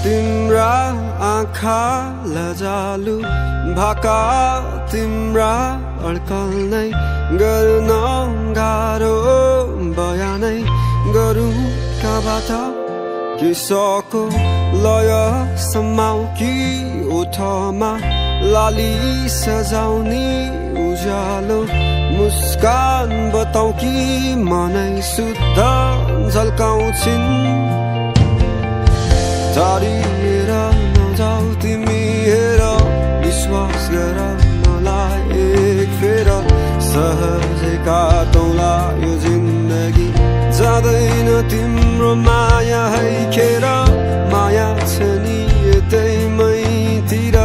तिम्रा आँखा लजालु भाका तिम्रा अड्कल नै गर्न गाह्रो बयानै गरौँ कहाँबाट किसको लय समाउ कि ओठमा लाली सजाउने उज्यालो मुस्कान बताउ कि मनै शुद्ध झल्काउँछिन् टाढिएर नजाऊ तिमी हेर विश्वास गर मलाई एक फेर सहजै काटौँला यो जिन्दगी जाँदैन तिम्रो माया है खेर माया छ नि यतै मैतिर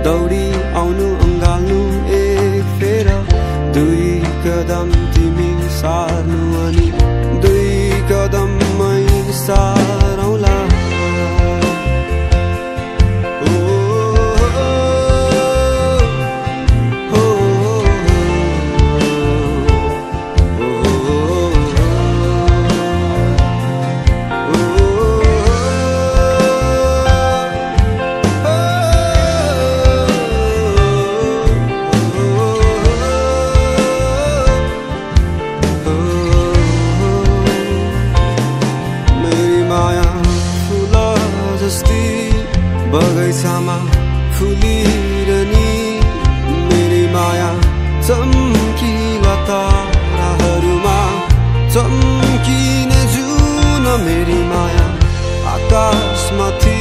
दौडी आउनु अँगाल्नु एक फेर दुई कदम तिमी सार्नु अनि दुई कदम मै सारौँला बगैँचामा फुलिरहने मेरी माया चम्किला ताराहरूमा चम्किने जुन मेरी माया आकाशमाथि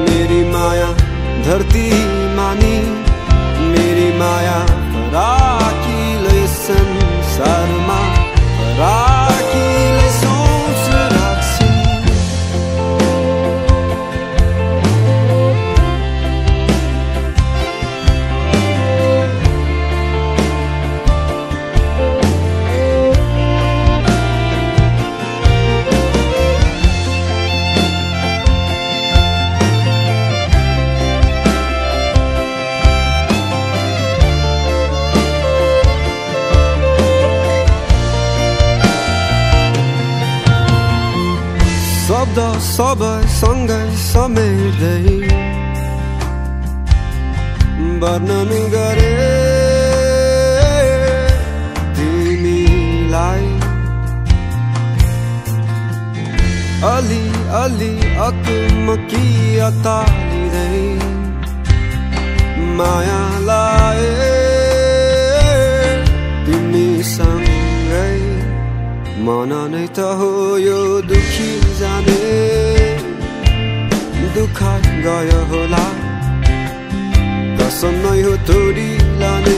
मेरी माया धरतीमा नि मेरी माया राखिलै संसारमा राखिलै सोच राख्छिन् शब्द सबै सँगै समेट्दै वर्णन गरे तिमीलाई अलि अलि अकमकी अतालिँदै माया लाए तिमीसँगै मन नै त हो यो दुखी जाने दुःख गयो होला कसम नै हो तोडी लाने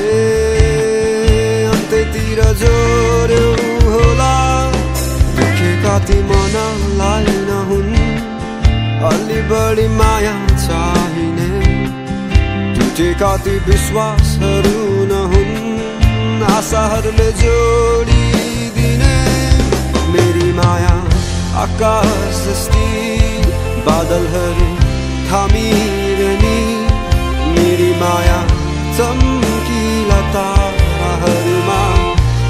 अन्त्यतिर जोड्यो होला दुखेका ती मनलाई नहुन् अलि बढी माया चाहिने टुटेका ती विश्वासहरू नहुन् आशाहरूले जोडिदिने मेरी माया आकाश जस्ती बादलहरू थामिरहने मेरी माया चम्किला ताराहरूमा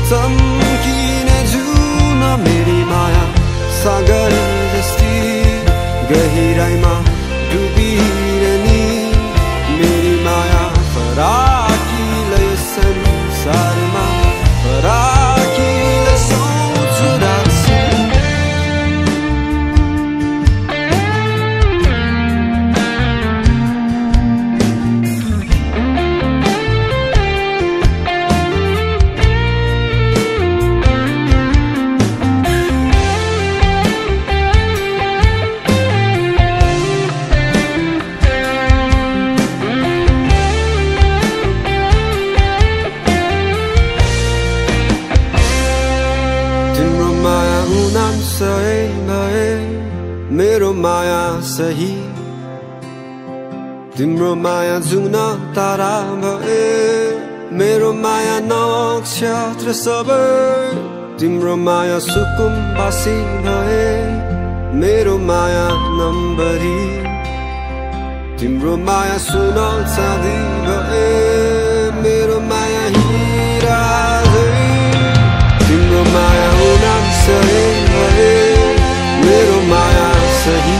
चम्किने जुन मेरी माया सागर जस्ती गहिराइमा डुबिरहने मेरी माया फराकिलै संसारमा फराकिलै सोच राख्छिन् मेरो माया सही तिम्रो माया जुग्न तारा भए मेरो माया नक्षत्र सबै तिम्रो माया सुकुम्बासी भए मेरो माया नम्बरी तिम्रो माया सुन चाँदी भए मेरो माया हिरा तिम्रो माया हुन सही भए मेरो माया सही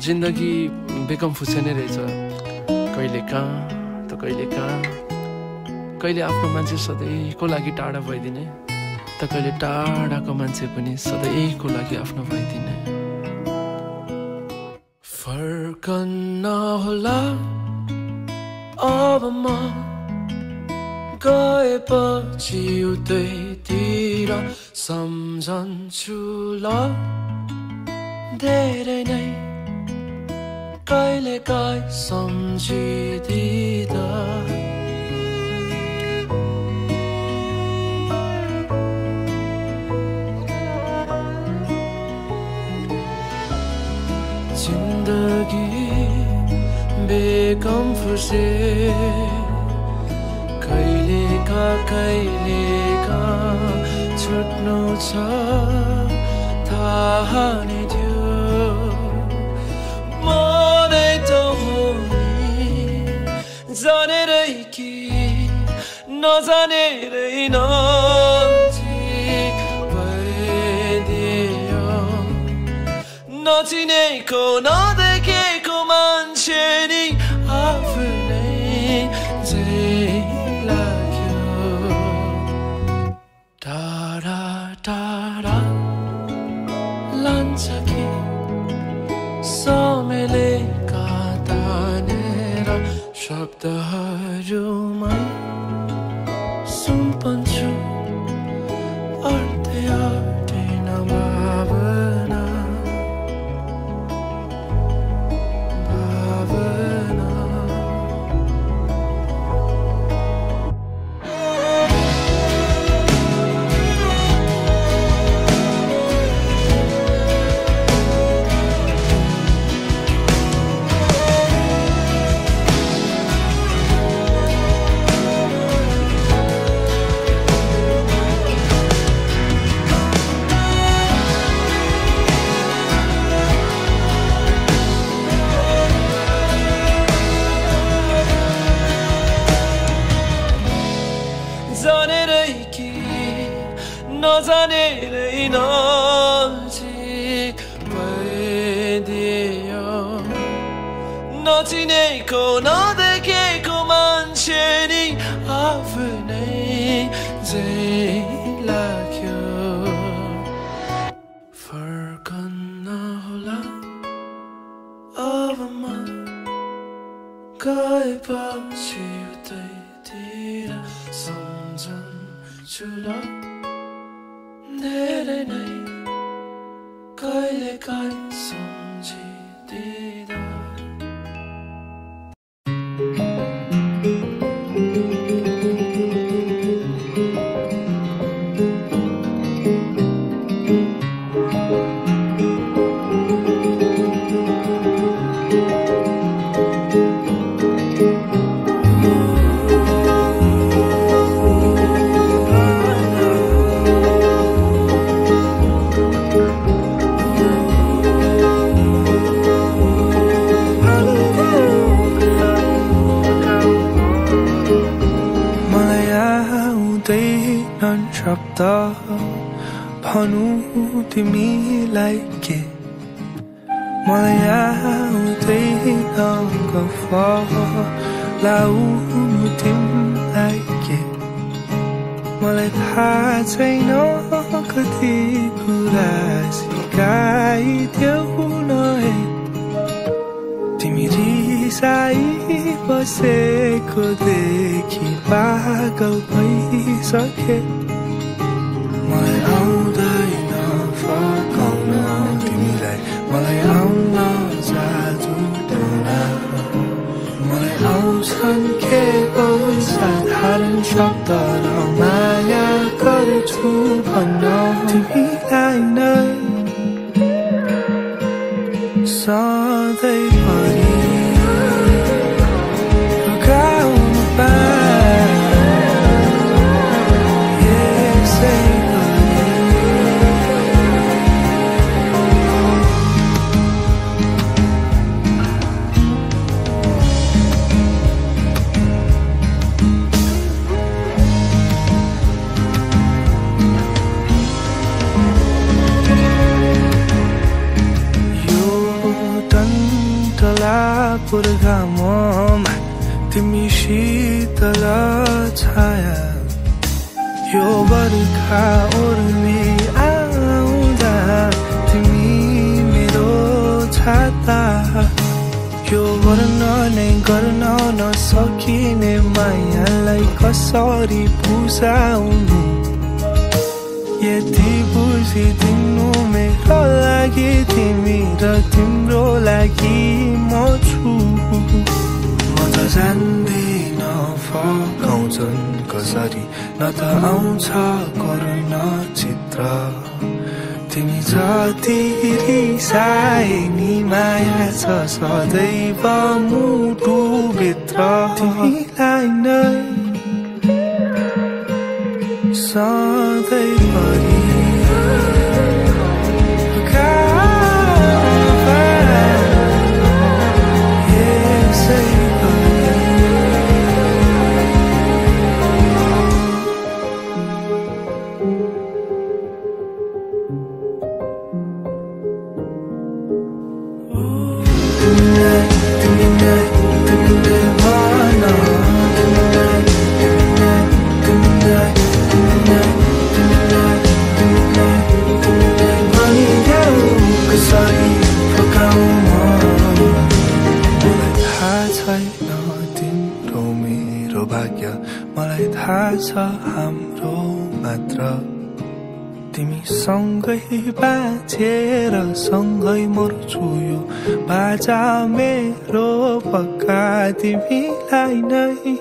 जिन्दगी बेकम फुसे नै रहेछ कहिले कहाँ त कहिले कहाँ कहिले आफ्नो मान्छे सधैँको लागि टाढा भइदिने त कहिले टाढाको मान्छे पनि सधैँको लागि आफ्नो भइदिने फर्कन्न होला अब म गएपछि उतैतिर सम्झन्छु ल धेरै नै कहिले काहीँ सम्झिदिँदा जिन्दगी बेकम फुसे कहिलेका छुट्नु छ थाहा नै थियो मनै त हो नि जानेरै कि नजानेरै नजिक भइदियो नचिनेको नदेखेको मान्छे नि आफ्नै झै लाग्यो टाढा टाढा लान्छ कि समयलेका तानेर शब्दहरूमा सुम्पन्छु अर्धै भावना जानेरै कि नजानेरै नजिक भइदियो नचिनेको नदेखेको मान्छे नि आफ्नै झै लाग्यो फर्कन्न होला अब म गएपछि उतैतिर सम्झन्छु ल धेरै नै कहिले काहीँ सम्झिदिँदा शब्द भनु तिमीलाई के मलाई आउँदैन गफ लाउनु तिमीलाई के मलाई थाहा छैन कति कुरा सिकाइदेऊ न तिमी रिसाई बसेको देखि पागल भइसके मलाई आउँदैन फर्काउन तिमीलाई मलाई आउन जादु टोना मलाई आउँछन् के साधारण शब्द र माया गर्छु भन्न तिमीलाई नै सधैँभरि रुकाउनु होला पुर्खाममा तिमी शीतल छाया यो बर्खा ओर्ली आउँदा तिमी मेरो छाता यो वर्णनै गर्न नसकिने मायालाई कसरी बुझाउनु यति बुझिदिनु मेरो लागि तिमी र तिम्रो लागि म छु म त जान्दिन फकाउँछन् कसरी न त आउँछ करुण चित्र तिमी जति रिसाए नि माया छ सदैव मुटुभित्र तिमीलाई नै सधैँभरि मलाई थाहा छ हाम्रो मात्र तिमी सँगै बाँचेर सँगै मर्छु यो बाजा मेरो पक्का तिमीलाई नै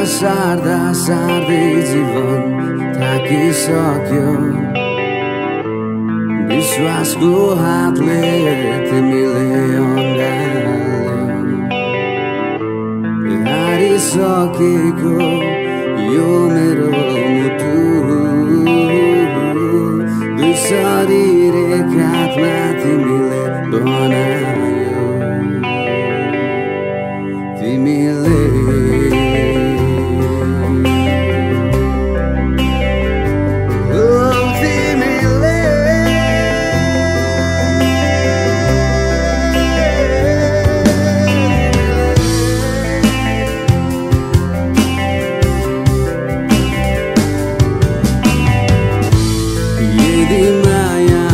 सार्दा सार्दै जीवन थाकिसक्यो विश्वासको हातले तिमीले अँगाल्यौ हारिसकेको यो मेरो मुटु दुई शरीर एक हातमा तिमीले बनायौ तिमीले यदि माया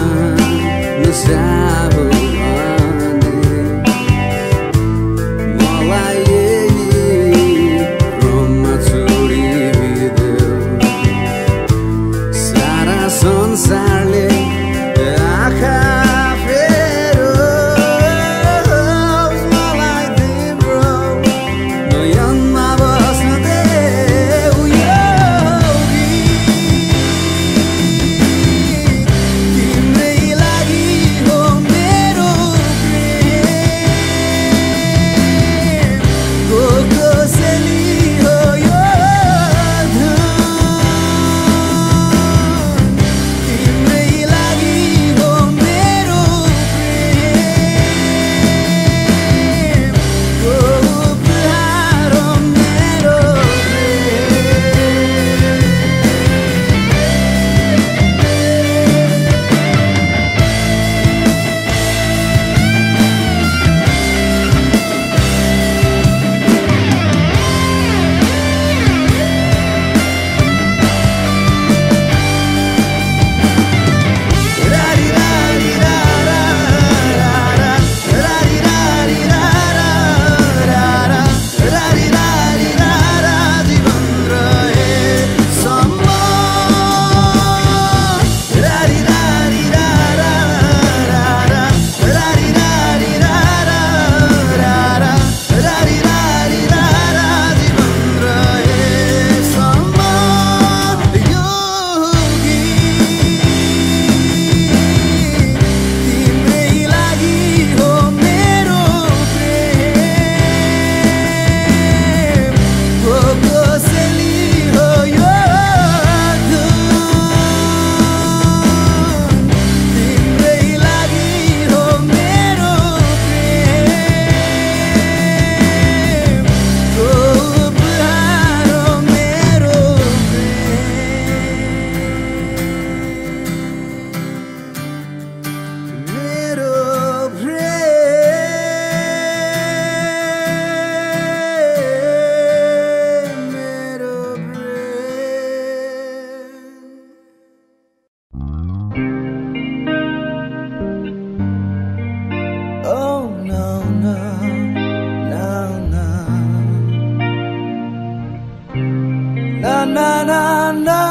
na na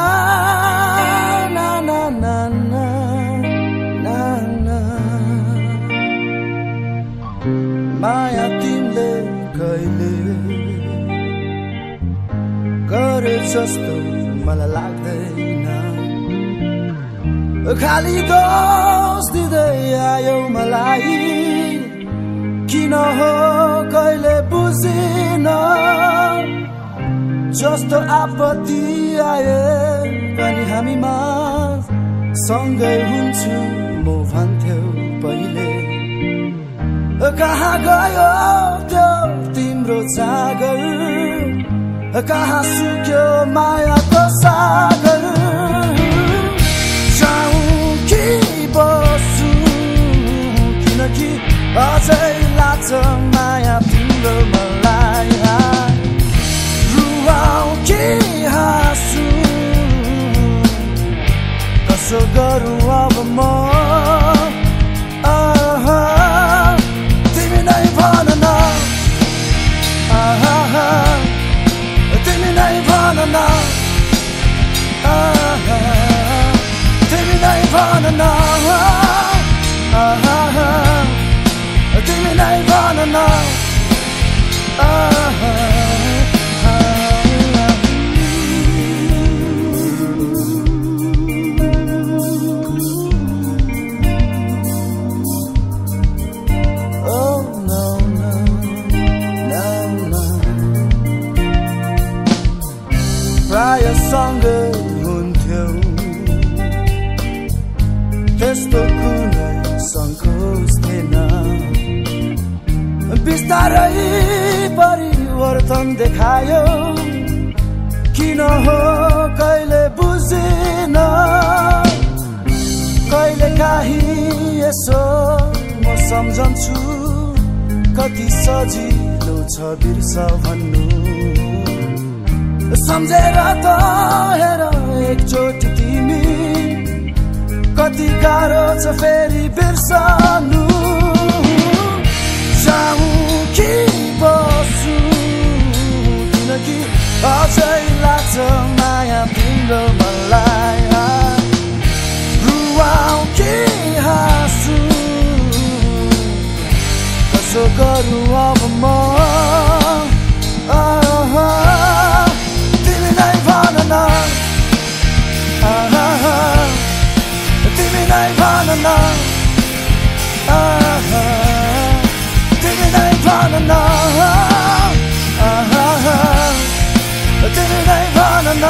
na na na na na na माया तिमीले कहिले गरे जस्तो मलाई लाग्दैन खाली दोष दिँदै आयो मलाई किन हो कहिले बुझिन जस्तो आपत्ति आए पनि हामीमा सँगै हुन्छु म भन्थ्यौ पहिले कहाँ गयो त्यो तिम्रो जागर कहाँ सुक्यो मायाको सागर जाऊँ कि बसु किनकि अझै लाग्छ माया तिम्रो मलाई रुवाऊ कि हाँसु कसो गरौँ अब म तिमी नै भन न तिमी नै भन न तिमी नै भन न तिमी नै भन न प्राय सँगै हुन्थ्यौ त्यस्तो कुनै सङ्कोच थिएन बिस्तारै परिवर्तन देखायो किन हो कहिले बुझिन कहिले काहीँ यसो म सम्झन्छु कति सजिलो छ बिर्स भन्नु सम्झेर त हेर एकचोटि तिमी कति गाह्रो छ फेरि बिर्सनु जाऊँ कि बसु किनकि अझै लाग्छ माया तिम्रो मलाई रुवाऊ कि हाँसु कसो गरौँ अब म तिमी नै भन न तिमी नै भन न तिमी नै भन न तिमी नै भन न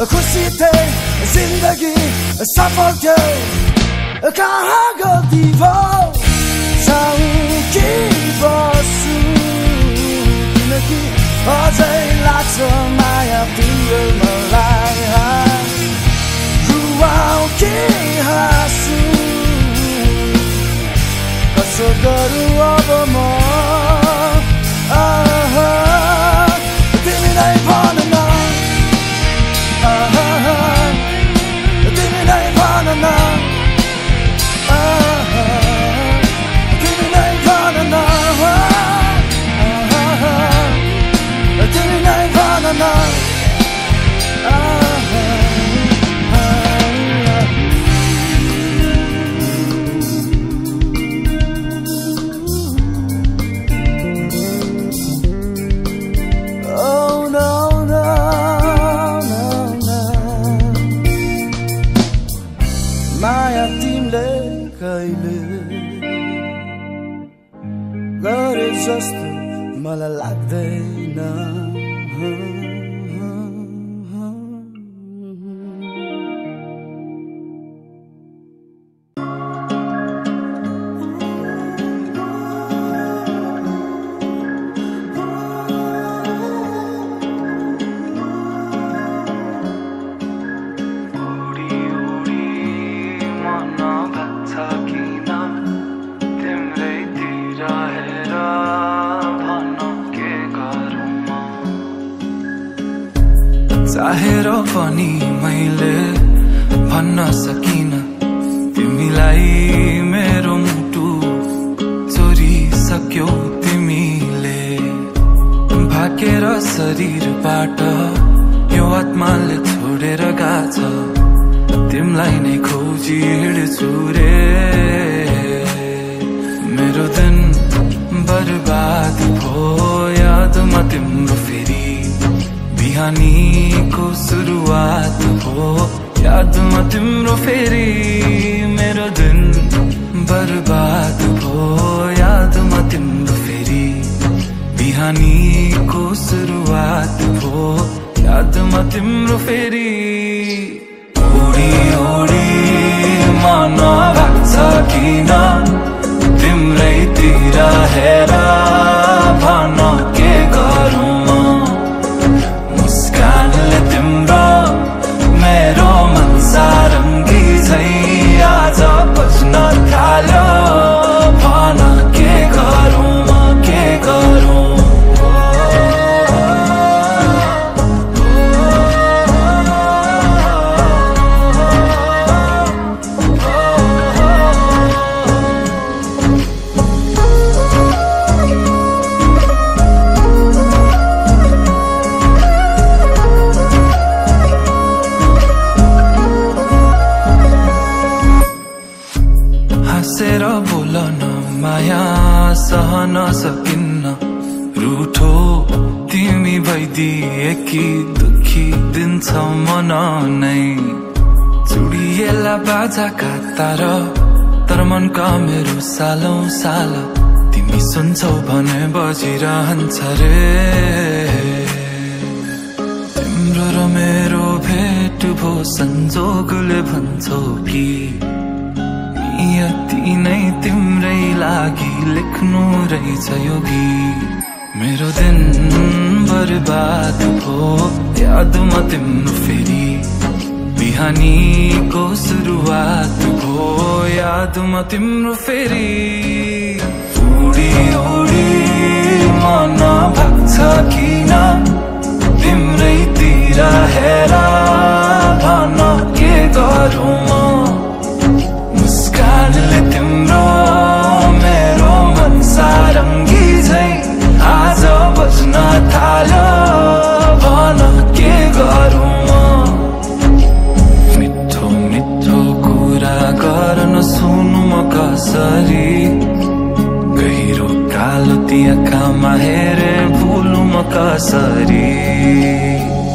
खुसी थिए जिन्दगी सफल थियो कहाँ गल्ती भयो जाऊँ कि बसु किनकि अझै लाग्छ माया तिम्रो मलाई रुवाऊ कि हाँसु कसो गरौँ अब म तिमी नै भन न तिमी नै भन न तिमी नै भन न तिमी नै भन न माया तिमीले कहिले गरे जस्तो मलाई लाग्दैन चाहेर पनि मैले भन्न सकिन तिमीलाई मेरो मुटु चोरिसक्यौ तिमीले भाकेर शरीरबाट यो आत्माले छोडेर गाछ तिमीलाई नै खोजी हिँड्छु रे मेरो दिन बर्बाद भो यादमा तिम्रो फेरि बिहानीको सुरुवात भो यादमा तिम्रो फेरि मेरो दिन बर्बाद भो यादमा तिम्रो फेरि बिहानीको सुरुवात भो यादमा तिम्रो फेरि ओडी ओडी मन लाग्छ किन तिम्रैतिर हेर भन के गरौँ म मुस्कानले तिम्रो मेरो मन सारङ्गी झै आज बज्न थाल्यो भन के गरौँ म के गरौँ सहन सकिन्न रूठो तिमी भइदिए कि दुखी दिन छ मन नै चुडिएला बाजाका तार तर मनका मेरो सालौं साल तिमी सुन्छौ भने बजिरहन्छ रे तिम्रो र मेरो भेट भो संजोगले भन्छौ कि यति नै तिम्रै लागि लेख्नु रहेछ यो गीत मेरो दिन बर्बाद भो यादमा तिम्रो फेरि बिहानीको सुरुवात भो यादमा तिम्रो फेरि उडी उडी मन भाग्छ किन तिम्रैतिर हेर भन के गरौँ म मुस्कानले तिम्रो मेरो मन सारङ्गी झै आज बज्न थाल्यो भन के गरौँ म मिठो मिठो कुरा गर्न सुनु म कसरी गहिरो कालो ती आँखामा हेरे भुलु म कसरी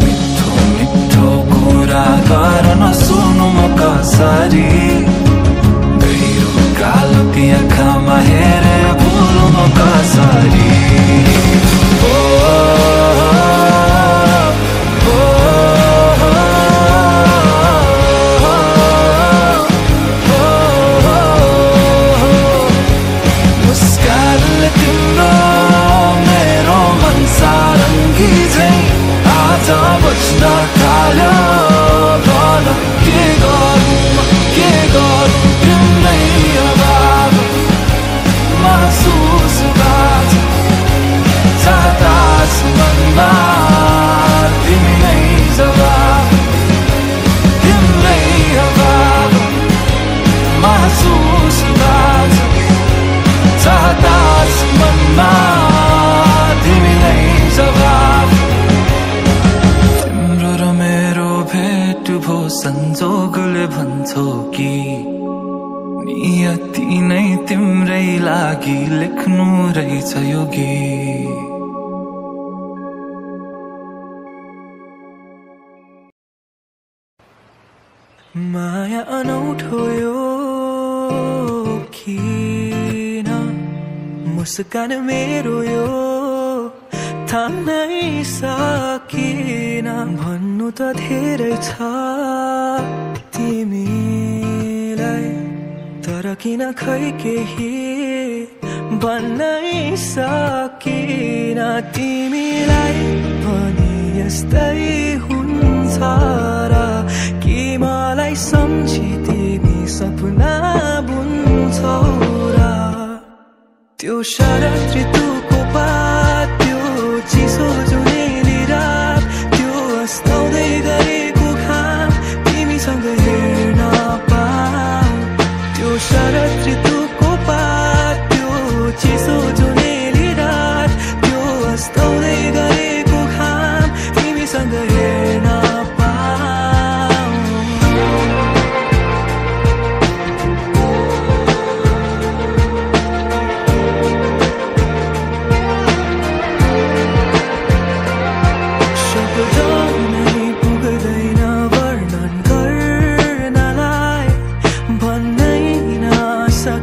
मिठो मिठो कुरा गर्न सुनु म कसरी कालो ती आँखामा हेरे भुलु म कसरी मुस्कानले तिम्रो मेरो मन सारङ्गी झै आज बज्न थाल्यो भन के गरौँ के गरौँ तिम्रै अभाव महसुस बात चाहतास मनमा तिमी नै जवाब तिम्रै अभाव महसुस बात चाहतास मनमा तिमी नै जवाब तिम्रो र मेरो भेट भो संजोगले भन्छौ कि नियति नै तिम्रै लागि लेख्नु रहेछ यो गीत माया अनौठो यो किन मुस्कान मेरो यो थाम्नै सकिन भन्नु त धेरै छ तिमीलाई तर किन खै केही भन्नै सकिन तिमीलाई पनि यस्तै हुन्छ र कि मलाई सम्झी तिमी सपना बुन्छौ र त्यो शरद ऋतुको पात त्यो चिसो जुनेली रात त्यो अस्ताउँदै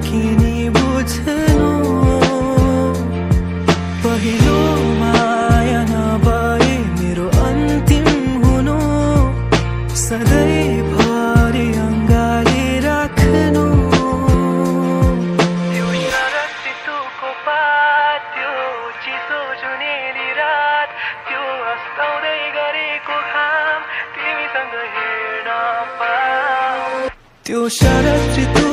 किनी बुझ्नु पहिलो माया नभए मेरो अन्तिम हुनु सधैँभरि अङ्गाले राख्नु त्यो शरद ऋतुको पात त्यो चिसो जुनेली रात त्यो अस्ताउँदै गरेको घाम तिमीसँग हेर्न पाऊ त्यो शरद ऋतु